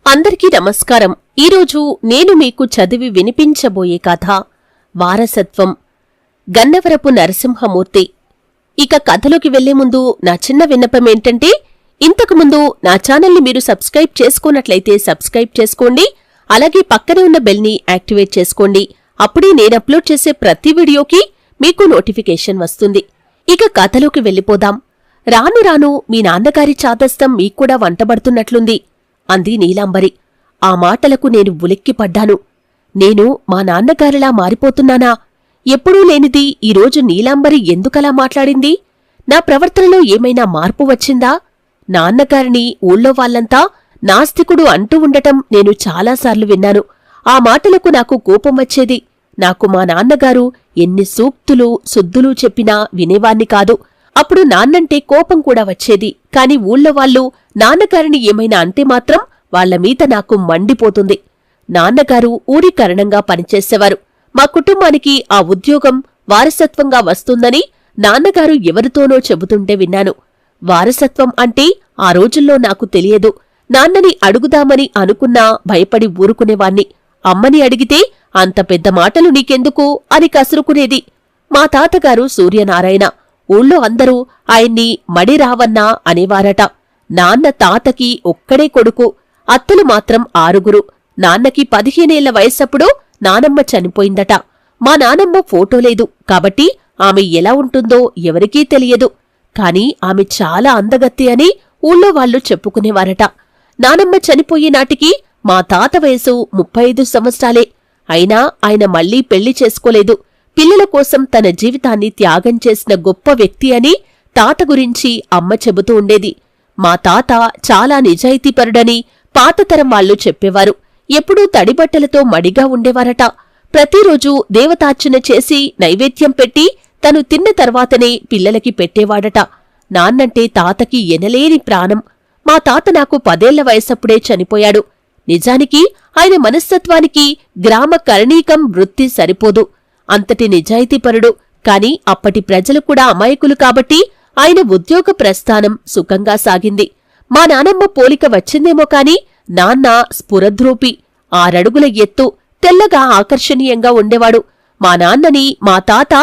అందరికీ నమస్కారం. ఈరోజు నేను మీకు చదివి వినిపించబోయే కథ వారసత్వం. గన్నవరపు నరసింహమూర్తి. ఇక కథలోకి వెళ్లే ముందు నా చిన్న విన్నపమేంటంటే, ఇంతకుముందు నా ఛానల్ని మీరు సబ్స్క్రైబ్ చేసుకున్నట్లయితే సబ్స్క్రైబ్ చేసుకోండి. అలాగే పక్కనే ఉన్న బెల్ని యాక్టివేట్ చేసుకోండి. అప్పుడే నేను అప్లోడ్ చేసే ప్రతి వీడియోకి మీకు నోటిఫికేషన్ వస్తుంది. ఇక కథలోకి వెళ్ళిపోదాం. రాను రాను మీ నాన్నగారి చాదస్తం మీక్కూడా వంటబడుతున్నట్లుంది అంది నీలాంబరి. ఆ మాటలకు నేను ఉలిక్కిపడ్డాను. నేను మా నాన్నగారిలా మారిపోతున్నానా? ఎప్పుడూ లేనిది ఈరోజు నీలాంబరి ఎందుకలా మాట్లాడింది? నా ప్రవర్తనలో ఏమైనా మార్పు వచ్చిందా? నాన్నగారిని ఊళ్ళో వాళ్లంతా నాస్తికుడు అంటూ ఉండటం నేను చాలాసార్లు విన్నాను. ఆ మాటలకు నాకు కోపం వచ్చేది. నాకు మా నాన్నగారు ఎన్ని సూక్తులు సుద్దులు చెప్పినా వినేవాణ్ణి కాదు. అప్పుడు నాన్నంటే కోపం కూడా వచ్చేది. కాని ఊళ్ళో వాళ్ళు నాన్నగారిని ఏమైనా అంటే మాత్రం వాళ్లమీద నాకు మండిపోతుంది. నాన్నగారు ఊరి కారణంగా పనిచేసేవారు. మా కుటుంబానికి ఆ ఉద్యోగం వారసత్వంగా వస్తుందని నాన్నగారు ఎవరితోనో చెబుతుంటే విన్నాను. వారసత్వం అంటే ఆ రోజుల్లో నాకు తెలియదు. నాన్నని అడుగుదామని అనుకున్నా భయపడి ఊరుకునేవాణ్ణి. అమ్మని అడిగితే అంత పెద్ద మాటలు నీకెందుకు అని కసురుకునేది. మా తాతగారు సూర్యనారాయణ. ఊళ్ళో అందరూ ఆయన్ని మడిరావన్నా అనేవారట. నాన్న తాతకి ఒక్కడే కొడుకు. అత్తలు మాత్రం 6. నాన్నకి 15 ఏళ్ల వయస్సప్పుడు నానమ్మ చనిపోయిందట. మా నానమ్మ ఫోటో లేదు కాబట్టి ఆమె ఎలా ఉంటుందో ఎవరికీ తెలియదు. కాని ఆమె చాలా అందగత్తి అని ఊళ్ళో వాళ్లు చెప్పుకునేవారట. నానమ్మ చనిపోయే నాటికి మా తాత వయసు 35 సంవత్సరాలే. అయినా ఆయన మళ్లీ పెళ్లి చేసుకోలేదు. పిల్లల కోసం తన జీవితాన్ని త్యాగం చేసిన గొప్ప వ్యక్తి అని తాత గురించి అమ్మ చెబుతూ ఉండేది. మా తాత చాలా నిజాయితీపరుడని పాతతరం వాళ్లు చెప్పేవారు. ఎప్పుడూ తడిబట్టలతో మడిగా ఉండేవారట. ప్రతిరోజూ దేవతార్చన చేసి నైవేద్యం పెట్టి తను తిన్న తర్వాతనే పిల్లలకి పెట్టేవాడట. నాన్నంటే తాతకి ఎనలేని ప్రాణం. మా తాత నాకు 10 ఏళ్ల వయసప్పుడే చనిపోయాడు. నిజానికి ఆయన మనస్తత్వానికి గ్రామ కరణీకం వృత్తి సరిపోదు. అంతటి నిజాయితీపరుడు. కాని అప్పటి ప్రజలు కూడా అమాయకులు కాబట్టి ఆయన ఉద్యోగ ప్రస్థానం సుఖంగా సాగింది. మా నానమ్మ పోలిక వచ్చిందేమో కాని నాన్న స్ఫురద్రూపి. 6 అడుగుల ఎత్తు, తెల్లగా ఆకర్షణీయంగా ఉండేవాడు. మా నాన్నని మా తాత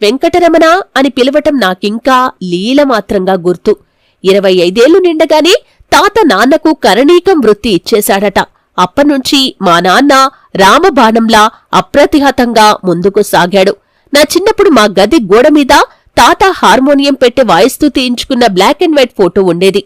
వెంకటరమణ అని పిలవటం నాకింకా లీలమాత్రంగా గుర్తు. 25 ఏళ్లు నిండగానే తాత నాన్నకు కరణీకం వృత్తి ఇచ్చేశాడట. అప్పనుంచి మా నాన్న రామబాణంలా అప్రతిహతంగా ముందుకు సాగాడు. నా చిన్నప్పుడు మా గది గోడమీద తాత హార్మోనియం పెట్టె వాయిస్తూ తీయించుకున్న బ్లాక్ అండ్ వైట్ ఫోటో ఉండేది.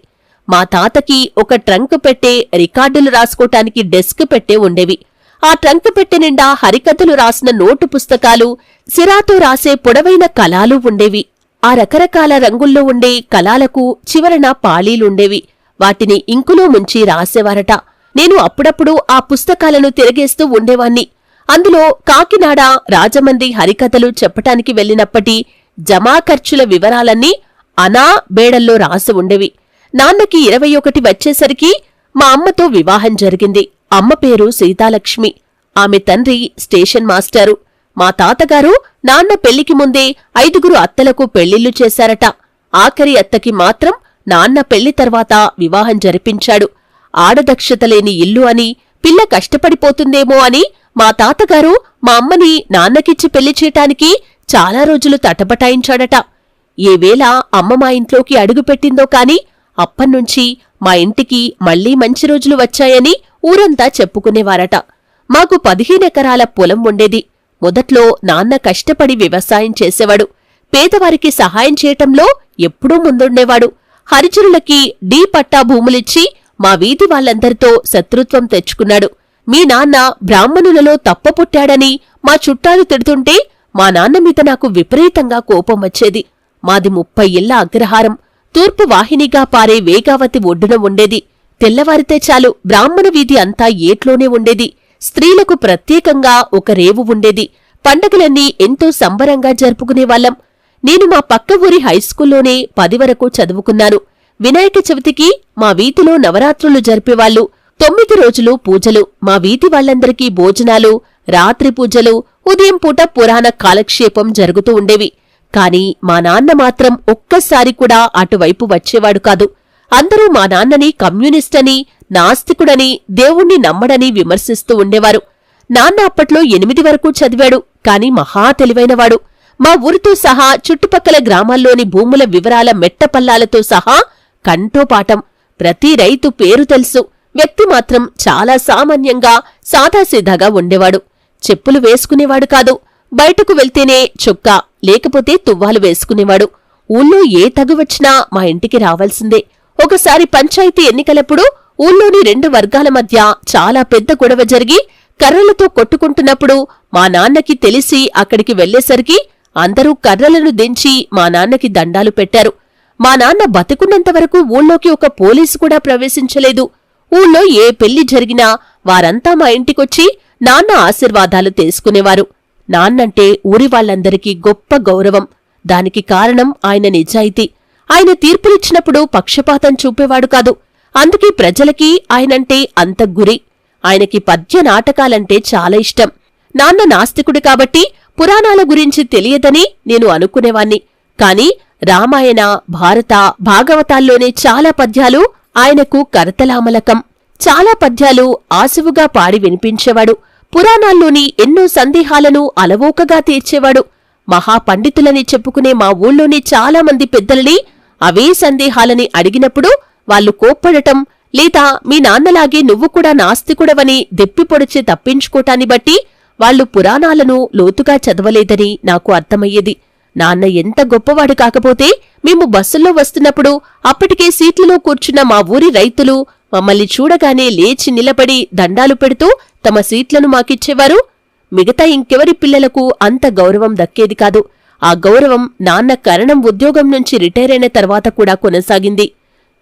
మా తాతకి ఒక ట్రంక్ పెట్టె, రికార్డులు రాసుకోటానికి డెస్క్ పెట్టె ఉండేవి. ఆ ట్రంక్ పెట్టె నిండా హరికథలు రాసిన నోటు పుస్తకాలు, సిరాతో రాసే పొడవైన కలాలు ఉండేవి. ఆ రకరకాల రంగుల్లో ఉండే కలాలకు చివరన పాళీలుండేవి. వాటిని ఇంకులో ముంచి రాసేవారట. నేను అప్పుడప్పుడు ఆ పుస్తకాలను తిరగేస్తూ ఉండేవాణ్ణి. అందులో కాకినాడ, రాజమండ్రి హరికథలు చెప్పటానికి వెళ్లినప్పటి జమా ఖర్చుల వివరాలన్నీ అనా బేడల్లో రాసి ఉండేవి. నాన్నకి 21 వచ్చేసరికి మా అమ్మతో వివాహం జరిగింది. అమ్మ పేరు సీతాలక్ష్మి. ఆమె తండ్రి స్టేషన్ మాస్టారు. మా తాతగారు నాన్న పెళ్లికి ముందే 5 అత్తలకు పెళ్లిళ్లు చేశారట. ఆఖరి అత్తకి మాత్రం నాన్న పెళ్లి తర్వాత వివాహం జరిపించాడు. ఆడదక్షతలేని ఇల్లు అని, పిల్ల కష్టపడిపోతుందేమో అని మా తాతగారు మా అమ్మని నాన్నకిచ్చి పెళ్లి చేయటానికి చాలా రోజులు తటపటాయించాడట. ఏవేళ అమ్మ మా ఇంట్లోకి అడుగుపెట్టిందో కాని అప్పన్నుంచి మా ఇంటికి మళ్లీ మంచి రోజులు వచ్చాయని ఊరంతా చెప్పుకునేవారట. మాకు 15 ఎకరాల పొలం ఉండేది. మొదట్లో నాన్న కష్టపడి వ్యవసాయం చేసేవాడు. పేదవారికి సహాయం చేయటంలో ఎప్పుడూ ముందుండేవాడు. హరిజనులకి డీ పట్టా భూములిచ్చి మా వీధి వాళ్లందరితో శత్రుత్వం తెచ్చుకున్నాడు. మీ నాన్న బ్రాహ్మణులలో తప్పపుట్టాడని మా చుట్టాలు తిడుతుంటే మా నాన్న మీద నాకు విపరీతంగా కోపం వచ్చేది. మాది 30 ఏళ్ల అగ్రహారం. తూర్పు వాహినిగా పారే వేగావతి ఒడ్డున ఉండేది. తెల్లవారితే చాలు బ్రాహ్మణ వీధి అంతా ఏట్లోనే ఉండేది. స్త్రీలకు ప్రత్యేకంగా ఒక రేవు ఉండేది. పండగలన్నీ ఎంతో సంబరంగా జరుపుకునేవాళ్లం. నేను మా పక్క ఊరి హైస్కూల్లోనే 10 వరకు చదువుకున్నాను. వినాయక చవితికి మా వీధిలో నవరాత్రులు జరిపేవాళ్లు. 9 రోజులు పూజలు, మా వీధి వాళ్లందరికీ భోజనాలు, రాత్రి పూజలు, ఉదయం పూట పురాణ కాలక్షేపం జరుగుతూ ఉండేవి. కాని మా నాన్న మాత్రం ఒక్కసారి కూడా అటువైపు వచ్చేవాడు కాదు. అందరూ మా నాన్నని కమ్యూనిస్టని, నాస్తికుడని, దేవుణ్ణి నమ్మడని విమర్శిస్తూ ఉండేవారు. నాన్న అప్పట్లో 8 వరకు చదివాడు, కాని మహా తెలివైనవాడు. మా ఊరితో సహా చుట్టుపక్కల గ్రామాల్లోని భూముల వివరాల మెట్టపల్లాలతో సహా కంఠోపాఠం. ప్రతి రైతు పేరు తెలుసు. వ్యక్తి మాత్రం చాలా సామాన్యంగా సాదాసీదాగా ఉండేవాడు. చెప్పులు వేసుకునేవాడు కాదు. బయటకు వెళ్తేనే చొక్కా లేకపోతే తువ్వాలు వేసుకునేవాడు. ఊళ్ళో ఏ తగువచ్చినా మా ఇంటికి రావాల్సిందే. ఒకసారి పంచాయతీ ఎన్నికలప్పుడు ఊళ్ళోని 2 వర్గాల మధ్య చాలా పెద్ద గొడవ జరిగి కర్రలతో కొట్టుకుంటున్నప్పుడు మా నాన్నకి తెలిసి అక్కడికి వెళ్లేసరికి అందరూ కర్రలను దించి మా నాన్నకి దండాలు పెట్టారు. మా నాన్న బతికున్నంతవరకు ఊళ్ళోకి ఒక పోలీసు కూడా ప్రవేశించలేదు. ఊళ్ళో ఏ పెళ్లి జరిగినా వారంతా మా ఇంటికొచ్చి నాన్న ఆశీర్వాదాలు తీసుకునేవారు. నాన్నంటే ఊరి వాళ్లందరికీ గొప్ప గౌరవం. దానికి కారణం ఆయన నిజాయితీ. ఆయన తీర్పునిచ్చినప్పుడు పక్షపాతం చూపేవాడు కాదు. అందుకే ప్రజలకి ఆయనంటే అంత గురి. ఆయనకి పద్య నాటకాలంటే చాలా ఇష్టం. నాన్న నాస్తికుడు కాబట్టి పురాణాల గురించి తెలియదని నేను అనుకునేవాణ్ణి. కాని రామాయణ, భారత, భాగవతాల్లోనే చాలా పద్యాలు ఆయనకు కరతలామలకం. చాలా పద్యాలు ఆసువుగా పాడి వినిపించేవాడు. పురాణాల్లోని ఎన్నో సందేహాలను అలవోకగా తీర్చేవాడు. మహాపండితులని చెప్పుకునే మా ఊళ్ళోని చాలామంది పెద్దలని అవే సందేహాలని అడిగినప్పుడు వాళ్లు కోప్పడటం, లేదా మీ నాన్నలాగే నువ్వు కూడా నాస్తికుడవని దెప్పిపొడిచి తప్పించుకోటాన్ని బట్టి వాళ్లు పురాణాలను లోతుగా చదవలేదని నాకు అర్థమయ్యేది. నాన్న ఎంత గొప్పవాడు కాకపోతే మేము బస్సుల్లో వస్తున్నప్పుడు అప్పటికే సీట్లలో కూర్చున్న మా ఊరి రైతులు మమ్మల్ని చూడగానే లేచి నిలబడి దండాలు పెడుతూ తమ సీట్లను మాకిచ్చేవారు. మిగతా ఇంకెవరి పిల్లలకు అంత గౌరవం దక్కేది కాదు. ఆ గౌరవం నాన్న కరణం ఉద్యోగం నుంచి రిటైర్ అయిన తర్వాత కూడా కొనసాగింది.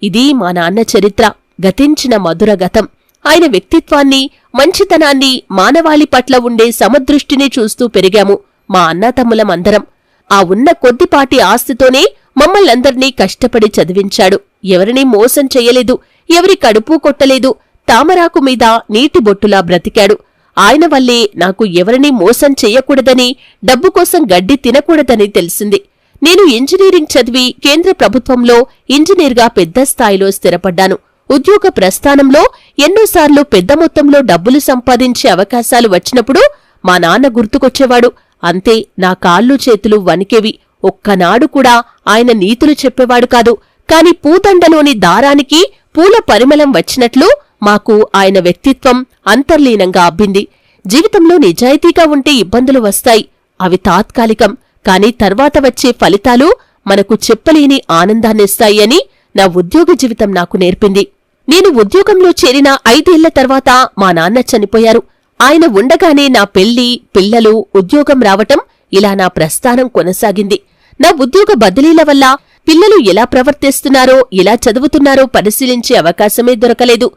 ఇది మా నాన్న చరిత్ర, గతించిన మధుర గతం. ఆయన వ్యక్తిత్వాన్ని, మంచితనాన్ని, మానవాళి పట్ల ఉండే సమదృష్టిని చూస్తూ పెరిగాము మా అన్నాతమ్ములమందరం. ఆ ఉన్న కొద్దిపాటి ఆస్తితోనే మమ్మల్నందర్నీ కష్టపడి చదివించాడు. ఎవరినీ మోసం చెయ్యలేదు, ఎవరి కడుపు కొట్టలేదు. తామరాకు మీద నీటి బొట్టులా బ్రతికాడు. ఆయన వల్లే నాకు ఎవరినీ మోసం చెయ్యకూడదని, డబ్బు కోసం గడ్డి తినకూడదని తెలిసింది. నేను ఇంజనీరింగ్ చదివి కేంద్ర ప్రభుత్వంలో ఇంజనీర్గా పెద్ద స్థాయిలో స్థిరపడ్డాను. ఉద్యోగ ప్రస్థానంలో ఎన్నోసార్లు పెద్ద మొత్తంలో డబ్బులు సంపాదించే అవకాశాలు వచ్చినప్పుడు మా నాన్న గుర్తుకొచ్చేవాడు. అంతే, నా కాళ్ళు చేతులు వణికేవి. ఒక్కనాడు కూడా ఆయన నీతులు చెప్పేవాడు కాదు. కాని పూతండలోని దారానికి పూల పరిమళం వచ్చినట్లు మాకు ఆయన వ్యక్తిత్వం అంతర్లీనంగా అబ్బింది. జీవితంలో నిజాయితీగా ఉంటే ఇబ్బందులు వస్తాయి. అవి తాత్కాలికం. కాని తర్వాత వచ్చే ఫలితాలు మనకు చెప్పలేని ఆనందాన్నిస్తాయి అని నా ఉద్యోగ జీవితం నాకు నేర్పింది. నేను ఉద్యోగంలో చేరిన 5 ఏళ్ల తర్వాత మా నాన్న చనిపోయారు. ఆయన ఉండగానే నా పెళ్లి, పిల్లలు, ఉద్యోగం రావటం, ఇలా నా ప్రస్థానం కొనసాగింది. నా ఉద్యోగ బదిలీల వల్ల పిల్లలు ఎలా ప్రవర్తిస్తున్నారో, ఎలా చదువుతున్నారో పరిశీలించే అవకాశమే దొరకలేదు.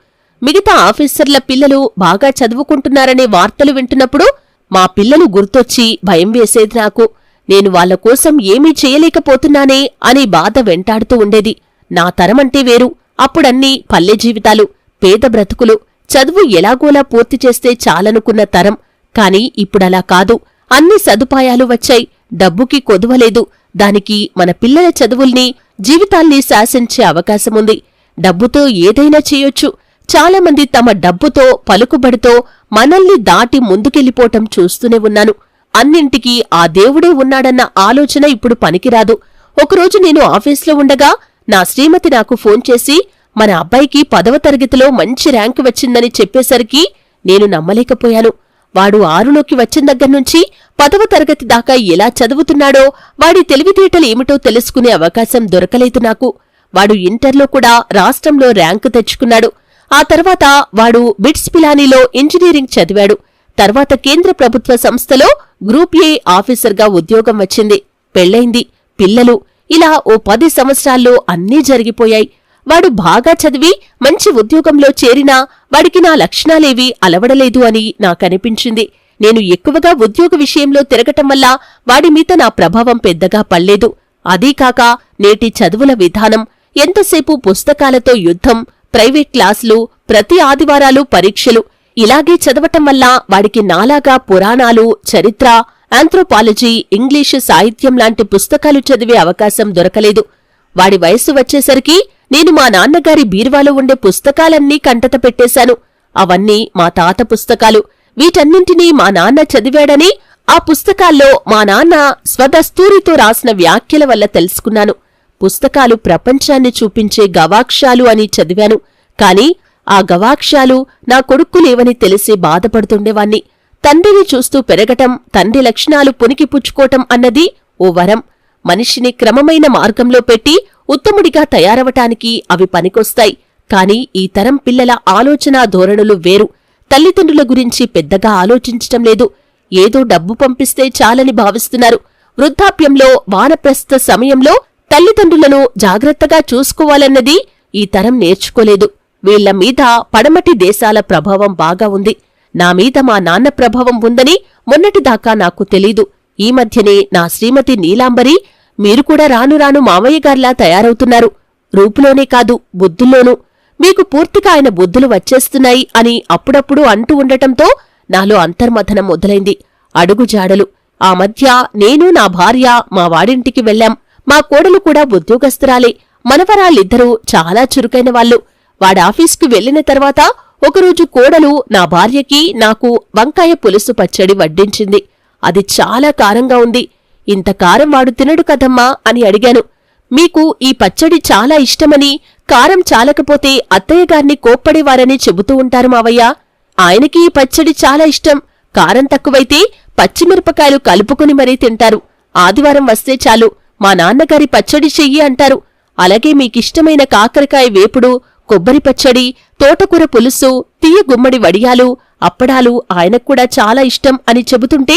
మిగతా ఆఫీసర్ల పిల్లలు బాగా చదువుకుంటున్నారనే వార్తలు వింటున్నప్పుడు మా పిల్లలు గుర్తొచ్చి భయం వేసేది నాకు. నేను వాళ్ల కోసం ఏమీ చేయలేకపోతున్నానే అనే బాధ వెంటాడుతూ ఉండేది. నా తరమంటే వేరు. అప్పుడన్నీ పల్లె జీవితాలు, పేద బ్రతుకులు, చదువు ఎలాగోలా పూర్తి చేస్తే చాలనుకున్న తరం. కాని ఇప్పుడలా కాదు. అన్ని సదుపాయాలు వచ్చాయి. డబ్బుకి కొదువలేదు. దానికి మన పిల్లల చదువుల్ని, జీవితాల్ని శాసించే అవకాశముంది. డబ్బుతో ఏదైనా చేయొచ్చు. చాలామంది తమ డబ్బుతో, పలుకుబడితో మనల్ని దాటి ముందుకెళ్ళిపోవటం చూస్తూనే ఉన్నాను. అన్నింటికీ ఆ దేవుడే ఉన్నాడన్న ఆలోచన ఇప్పుడు పనికిరాదు. ఒకరోజు నేను ఆఫీస్లో ఉండగా నా శ్రీమతి నాకు ఫోన్ చేసి మన అబ్బాయికి 10వ తరగతిలో మంచి ర్యాంకు వచ్చిందని చెప్పేసరికి నేను నమ్మలేకపోయాను. వాడు 6లోకి వచ్చిన దగ్గర్నుంచి 10వ తరగతి దాకా ఎలా చదువుతున్నాడో, వాడి తెలివితేటలు ఏమిటో తెలుసుకునే అవకాశం దొరకలేదు నాకు. వాడు ఇంటర్లో కూడా రాష్ట్రంలో ర్యాంకు తెచ్చుకున్నాడు. ఆ తర్వాత వాడు బిట్స్ పిలానీలో ఇంజనీరింగ్ చదివాడు. తర్వాత కేంద్ర ప్రభుత్వ సంస్థలో గ్రూప్ ఏ ఆఫీసర్గా ఉద్యోగం వచ్చింది. పెళ్లైంది, పిల్లలు. ఇలా ఓ 10 సంవత్సరాల్లో అన్నీ జరిగిపోయాయి. వాడు బాగా చదివి మంచి ఉద్యోగంలో చేరినా వాడికి నా లక్షణాలేవీ అలవడలేదు అని నాకనిపించింది. నేను ఎక్కువగా ఉద్యోగ విషయంలో తిరగటం వల్ల వాడిమీద నా ప్రభావం పెద్దగా పడలేదు. అదీకాక నేటి చదువుల విధానం, ఎంతసేపు పుస్తకాలతో యుద్ధం, ప్రైవేట్ క్లాసులు, ప్రతి ఆదివారాలు పరీక్షలు, ఇలాగే చదవటం వల్ల వాడికి నాలాగా పురాణాలు, చరిత్ర, ఆంథ్రోపాలజీ, ఇంగ్లీషు సాహిత్యం లాంటి పుస్తకాలు చదివే అవకాశం దొరకలేదు. వాడి వయస్సు వచ్చేసరికి నేను మా నాన్నగారి బీరువాలో ఉండే పుస్తకాలన్నీ కంటత పెట్టేశాను. అవన్నీ మా తాత పుస్తకాలు. వీటన్నింటినీ మా నాన్న చదివాడని ఆ పుస్తకాల్లో మా నాన్న స్వదస్తూరితో రాసిన వ్యాఖ్యల వల్ల తెలుసుకున్నాను. పుస్తకాలు ప్రపంచాన్ని చూపించే గవాక్షాలు అని చదివాను. కాని ఆ గవాక్షాలు నా కొడుక్కులేవని తెలిసి బాధపడుతుండేవాణ్ణి. తండ్రిని చూస్తూ పెరగటం, తండ్రి లక్షణాలు పుణికిపుచ్చుకోవటం అన్నది ఓ వరం. మనిషిని క్రమమైన మార్గంలో పెట్టి ఉత్తముడిగా తయారవటానికి అవి పనికొస్తాయి. కాని ఈ తరం పిల్లల ఆలోచనా ధోరణులు వేరు. తల్లిదండ్రుల గురించి పెద్దగా ఆలోచించటం లేదు. ఏదో డబ్బు పంపిస్తే చాలని భావిస్తున్నారు. వృద్ధాప్యంలో, వానప్రస్థ సమయంలో తల్లిదండ్రులను జాగ్రత్తగా చూసుకోవాలన్నది ఈ తరం నేర్చుకోలేదు. వీళ్ల మీద పడమటి దేశాల ప్రభావం బాగా ఉంది. నా మీద మా నాన్న ప్రభావం ఉందని మొన్నటిదాకా నాకు తెలీదు. ఈ మధ్యనే నా శ్రీమతి నీలాంబరి, మీరు కూడా రాను రాను మావయ్యగార్లా తయారవుతున్నారు. రూపులోనే కాదు, బుద్ధుల్లోనూ. మీకు పూర్తిగా ఆయన బుద్ధులు వచ్చేస్తున్నాయి అని అప్పుడప్పుడు అంటూ ఉండటంతో నాలో అంతర్మథనం మొదలైంది. అడుగుజాడలు. ఆ మధ్య నేను, నా భార్య మా వాడింటికి వెళ్ళాం. మా కోడలు కూడా ఉద్యోగస్తురాలే. మనవరాళ్ళిద్దరూ చాలా చురుకైన వాళ్ళు. వాడాఫీసుకు వెళ్లిన తర్వాత ఒకరోజు కోడలు నా భార్యకి, నాకు వంకాయ పులుసు పచ్చడి వడ్డించింది. అది చాలా కారంగా ఉంది. ఇంత కారం వాడు తినడు కదమ్మా అని అడిగాను. మీకు ఈ పచ్చడి చాలా ఇష్టమని, కారం చాలకపోతే అత్తయ్యగారిని కోప్పడేవారని చెబుతూ ఉంటారు మావయ్య. ఆయనకి ఈ పచ్చడి చాలా ఇష్టం. కారం తక్కువైతే పచ్చిమిరపకాయలు కలుపుకుని మరీ తింటారు. ఆదివారం వస్తే చాలు మా నాన్నగారి పచ్చడి చెయ్యి అంటారు. అలాగే మీకిష్టమైన కాకరకాయ వేపుడు, కొబ్బరి పచ్చడి, తోటకూర పులుసు, తీయ గుమ్మడి వడియాలు, అప్పడాలు ఆయనక్కూడా చాలా ఇష్టం అని చెబుతుంటే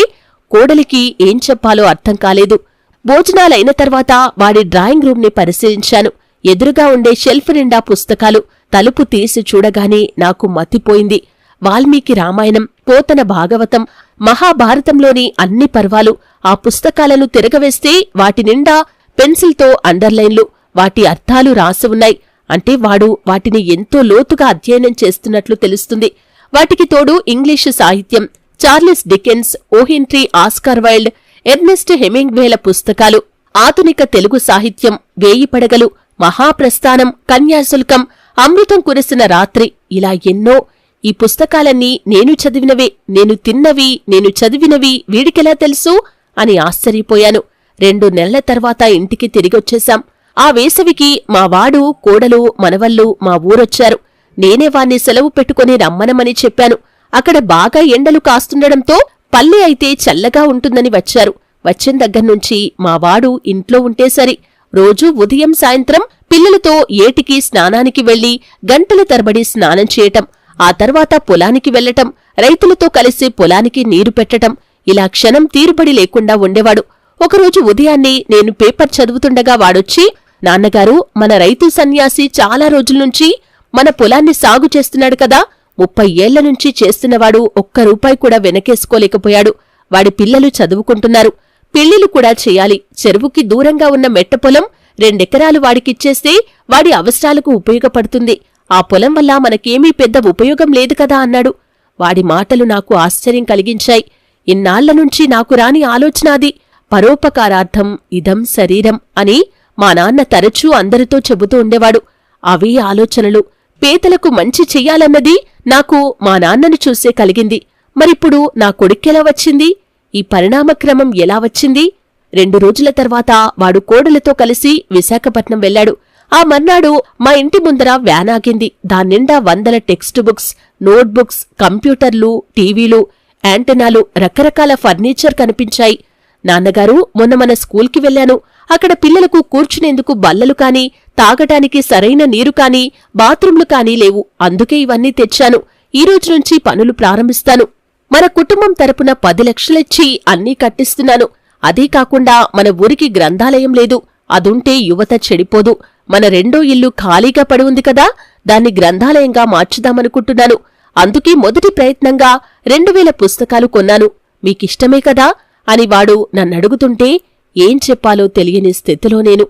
కోడలికి ఏం చెప్పాలో అర్థం కాలేదు. భోజనాలైన తర్వాత వాడి డ్రాయింగ్ రూంని పరిశీలించాను. ఎదురుగా ఉండే షెల్ఫ్ నిండా పుస్తకాలు. తలుపు తీసి చూడగానే నాకు మతిపోయింది. వాల్మీకి రామాయణం, పోతన భాగవతం, మహాభారతంలోని అన్ని పర్వాలు. ఆ పుస్తకాలను తిరగవేస్తే వాటి నిండా పెన్సిల్తో అండర్లైన్లు, వాటి అర్థాలు రాసి ఉన్నాయి. అంటే వాడు వాటిని ఎంతో లోతుగా అధ్యయనం చేస్తున్నట్లు తెలుస్తుంది. వాటికి తోడు ఇంగ్లీషు సాహిత్యం, Charles Dickens, O Henry Oscar Wilde, Ernest హెమింగ్వేల పుస్తకాలు, ఆధునిక తెలుగు సాహిత్యం, వేయి పడగలు, మహాప్రస్థానం, కన్యాశుల్కం, అమృతం కురిసిన రాత్రి, ఇలా ఎన్నో. ఈ పుస్తకాలన్నీ నేను చదివినవే, నేను తిన్నవి, నేను చదివినవి వీడికెలా తెలుసు అని ఆశ్చర్యపోయాను. 2 నెలల తర్వాత ఇంటికి తిరిగొచ్చేశాం. ఆ వేసవికి మా వాడు, కోడలు, మనవళ్ళు మా ఊరొచ్చారు. నేనే వాణ్ణి సెలవు పెట్టుకుని రమ్మనమని చెప్పాను. అక్కడ బాగా ఎండలు కాస్తుండడంతో పల్లె అయితే చల్లగా ఉంటుందని వచ్చారు. వచ్చిన దగ్గర్నుంచి మా వాడు ఇంట్లో ఉంటే సరి. రోజూ ఉదయం సాయంత్రం పిల్లలతో ఏటికి స్నానానికి వెళ్లి గంటల తరబడి స్నానం చేయటం, ఆ తర్వాత పొలానికి వెళ్లటం, రైతులతో కలిసి పొలానికి నీరు పెట్టటం, ఇలా క్షణం తీరుబడి లేకుండా ఉండేవాడు. ఒకరోజు ఉదయాన్నే నేను పేపర్ చదువుతుండగా వాడొచ్చి, నాన్నగారు, మన రైతు సన్యాసి చాలా రోజుల్నుంచి మన పొలాన్ని సాగు చేస్తున్నాడు కదా, 30 ఏళ్ల నుంచి చేస్తున్నవాడు ఒక్క రూపాయి కూడా వెనకేసుకోలేకపోయాడు. వాడి పిల్లలు చదువుకుంటున్నారు, పెళ్లిళ్లు కూడా చెయ్యాలి. చెరువుకి దూరంగా ఉన్న మెట్టపొలం 2 ఎకరాలు వాడికిచ్చేస్తే వాడి అవసరాలకు ఉపయోగపడుతుంది. ఆ పొలం వల్ల మనకేమీ పెద్ద ఉపయోగం లేదు కదా అన్నాడు. వాడి మాటలు నాకు ఆశ్చర్యం కలిగించాయి. ఇన్నాళ్లనుంచి నాకు రాని ఆలోచనాది. పరోపకారార్థం ఇదం శరీరం అని మా నాన్న తరచూ అందరితో చెబుతూ ఉండేవాడు. అవే ఆలోచనలు. పేదలకు మంచి చెయ్యాలన్నది నాకు మా నాన్నను చూసే కలిగింది. మరిప్పుడు నా కొడుక్కెలా వచ్చింది? ఈ పరిణామక్రమం ఎలా వచ్చింది? 2 రోజుల తర్వాత వాడు కోడలతో కలిసి విశాఖపట్నం వెళ్లాడు. ఆ మర్నాడు మా ఇంటి ముందర వ్యాన్ ఆగింది. దాన్నిండా 100 టెక్స్ట్ బుక్స్, నోట్బుక్స్, కంప్యూటర్లు, టీవీలు, యాంటెనాలు, రకరకాల ఫర్నిచర్ కనిపించాయి. నాన్నగారు, మొన్న మన స్కూల్కి వెళ్లాను. అక్కడ పిల్లలకు కూర్చునేందుకు బల్లలు కాని, తాగటానికి సరైన నీరు కాని, బాత్రూంలు కాని లేవు. అందుకే ఇవన్నీ తెచ్చాను. ఈ రోజు నుంచి పనులు ప్రారంభిస్తాను. మన కుటుంబం తరపున 10 లక్షలిచ్చి అన్నీ కట్టిస్తున్నాను. అదీ కాకుండా మన ఊరికి గ్రంథాలయం లేదు. అదుంటే యువత చెడిపోదు. మన రెండో ఇల్లు ఖాళీగా పడి ఉంది కదా, దాన్ని గ్రంథాలయంగా మార్చుదామనుకుంటున్నాను. అందుకే మొదటి ప్రయత్నంగా 2000 పుస్తకాలు కొన్నాను. మీకిష్టమే కదా అని వాడు నన్నడుగుతుంటే ఏం చెప్పాలో తెలియని స్థితిలో నేను.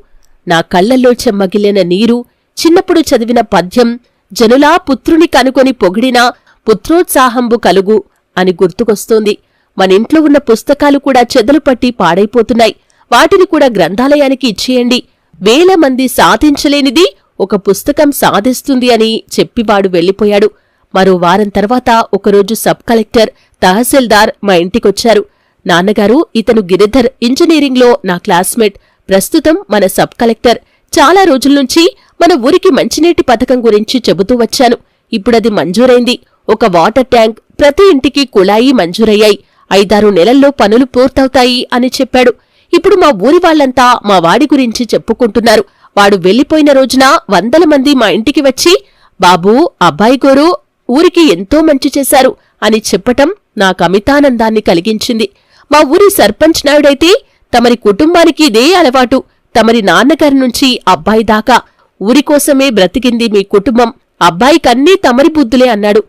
నా కళ్లల్లో చెమ్మగిలిన నీరు, చిన్నప్పుడు చదివిన పద్యం, జనులా పుత్రుని కనుకొని పొగిడినా పుత్రోత్సాహంబు కలుగు అని గుర్తుకొస్తోంది. మనింట్లో ఉన్న పుస్తకాలు కూడా చెదలు పట్టి పాడైపోతున్నాయి. వాటిని కూడా గ్రంథాలయానికి ఇచ్చేయండి. వేల మంది సాధించలేనిది ఒక పుస్తకం సాధిస్తుంది అని చెప్పివాడు వెళ్ళిపోయాడు. మరో వారం తర్వాత ఒకరోజు సబ్ కలెక్టర్, తహసీల్దార్ మా ఇంటికొచ్చారు. నాన్నగారు, ఇతను గిరిధర్, ఇంజనీరింగ్లో నా క్లాస్మేట్, ప్రస్తుతం మన సబ్ కలెక్టర్. చాలా రోజుల్నుంచి మన ఊరికి మంచినీటి పథకం గురించి చెబుతూ వచ్చాను. ఇప్పుడది మంజూరైంది. ఒక వాటర్ ట్యాంక్, ప్రతి ఇంటికి కుళాయి మంజూరయ్యాయి. 5-6 నెలల్లో పనులు పూర్తవుతాయి అని చెప్పాడు. ఇప్పుడు మా ఊరి వాళ్లంతా మా వాడి గురించి చెప్పుకుంటున్నారు. వాడు వెళ్లిపోయిన రోజున 100 మంది మా ఇంటికి వచ్చి, బాబూ, అబ్బాయి గోరు ఊరికి ఎంతో మంచి చేశారు అని చెప్పటం నాకమితానందాన్ని కలిగించింది. మా ఊరి సర్పంచ్ నాయుడైతే, తమరి కుటుంబానికి ఇదే అలవాటు. తమరి నాన్నగారి నుంచి అబ్బాయి దాకా ఊరికోసమే బ్రతికింది మీ కుటుంబం. అబ్బాయికన్నీ తమరి బుద్ధులే అన్నాడు.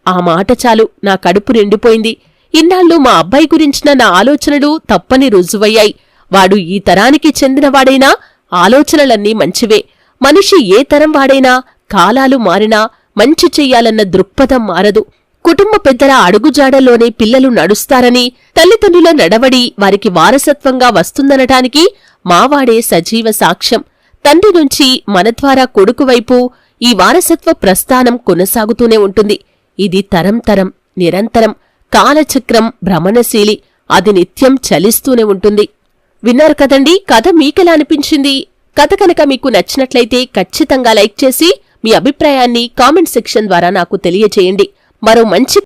ఆ మాట చాలు, నా కడుపు నిండిపోయింది. ఇన్నాళ్ళు మా అబ్బాయి గురించిన నా ఆలోచనలు తప్పని రుజువయ్యాయి. వాడు ఈ తరానికి చెందినవాడైనా ఆలోచనలన్నీ మంచివే. మనిషి ఏ తరం వాడైనా కాలాలు మారినా మంచి చెయ్యాలన్న దృక్పథం మారదు. కుటుంబ పెద్దల అడుగుజాడల్లోనే పిల్లలు నడుస్తారని, తల్లిదండ్రుల నడవడి వారికి వారసత్వంగా వస్తుందనటానికి మావాడే సజీవ సాక్ష్యం. తండ్రి నుంచి మన ద్వారా కొడుకు వైపు ఈ వారసత్వ ప్రస్థానం కొనసాగుతూనే ఉంటుంది. ఇది తరం తరం, నిరంతరం, కాలచక్రం భ్రమణశీలి. అది నిత్యం చలిస్తూనే ఉంటుంది. విన్నారు కదండి, కథ మీకెలా అనిపించింది? కథ కనుక మీకు నచ్చినట్లయితే ఖచ్చితంగా లైక్ చేసి మీ అభిప్రాయాన్ని కామెంట్ సెక్షన్ ద్వారా నాకు తెలియజేయండి. మరో మంచి